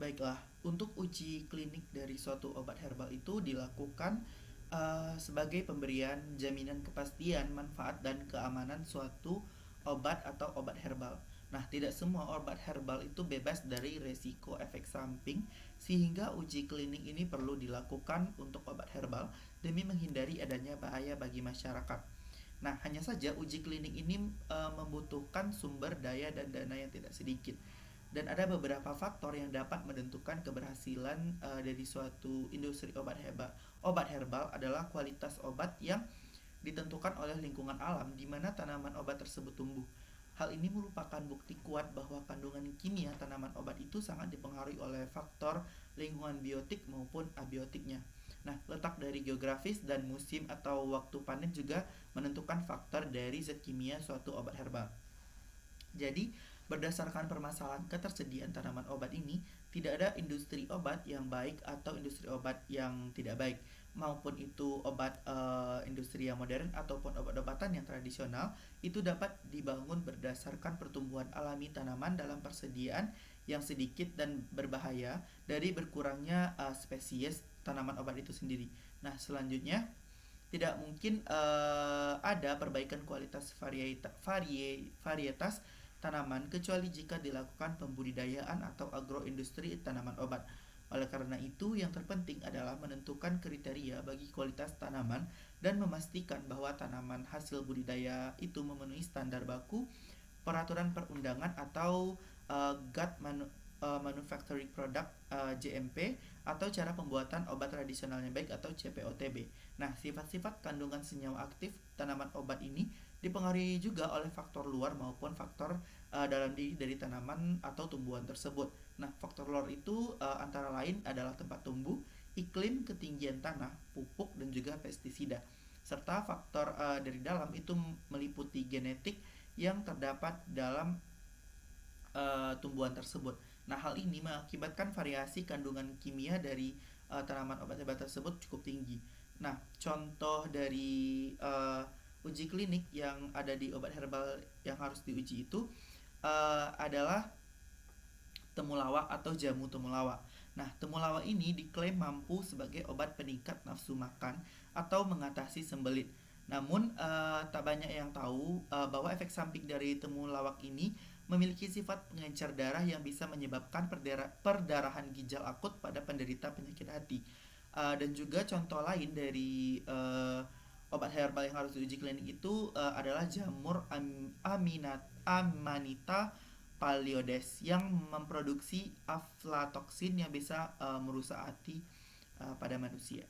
Baiklah, untuk uji klinik dari suatu obat herbal itu dilakukan sebagai pemberian jaminan kepastian, manfaat, dan keamanan suatu obat atau obat herbal. Nah, tidak semua obat herbal itu bebas dari resiko efek samping, sehingga uji klinik ini perlu dilakukan untuk obat herbal demi menghindari adanya bahaya bagi masyarakat. Nah, hanya saja uji klinik ini membutuhkan sumber daya dan dana yang tidak sedikit. Dan ada beberapa faktor yang dapat menentukan keberhasilan dari suatu industri obat herbal. Obat herbal adalah kualitas obat yang ditentukan oleh lingkungan alam di mana tanaman obat tersebut tumbuh. Hal ini merupakan bukti kuat bahwa kandungan kimia tanaman obat itu sangat dipengaruhi oleh faktor lingkungan biotik maupun abiotiknya. Nah, letak dari geografis dan musim atau waktu panen juga menentukan faktor dari zat kimia suatu obat herbal. Jadi, berdasarkan permasalahan ketersediaan tanaman obat ini, tidak ada industri obat yang baik atau industri obat yang tidak baik, maupun itu obat industri yang modern ataupun obat-obatan yang tradisional, itu dapat dibangun berdasarkan pertumbuhan alami tanaman dalam persediaan yang sedikit dan berbahaya dari berkurangnya spesies tanaman obat itu sendiri. Nah, selanjutnya tidak mungkin ada perbaikan kualitas varietas tanaman kecuali jika dilakukan pembudidayaan atau agroindustri tanaman obat. Oleh karena itu, yang terpenting adalah menentukan kriteria bagi kualitas tanaman dan memastikan bahwa tanaman hasil budidaya itu memenuhi standar baku, peraturan perundangan atau Manufacturing Product GMP atau cara pembuatan obat tradisional yang baik atau CPOTB. Nah, sifat-sifat kandungan senyawa aktif tanaman obat ini dipengaruhi juga oleh faktor luar maupun faktor dalam diri dari tanaman atau tumbuhan tersebut. Nah, faktor luar itu antara lain adalah tempat tumbuh, iklim, ketinggian tanah, pupuk, dan juga pestisida. Serta faktor dari dalam itu meliputi genetik yang terdapat dalam tumbuhan tersebut. Nah, hal ini mengakibatkan variasi kandungan kimia dari tanaman obat-obat tersebut cukup tinggi. Nah, contoh dari uji klinik yang ada di obat herbal yang harus diuji itu adalah temulawak atau jamu temulawak. Nah, temulawak ini diklaim mampu sebagai obat peningkat nafsu makan atau mengatasi sembelit. Namun, tak banyak yang tahu bahwa efek samping dari temulawak ini memiliki sifat pengencer darah yang bisa menyebabkan perdarahan ginjal akut pada penderita penyakit hati. Dan juga contoh lain dari obat herbal yang harus diuji klinik itu adalah jamur Amanita phalioides yang memproduksi aflatoksin yang bisa merusak hati pada manusia.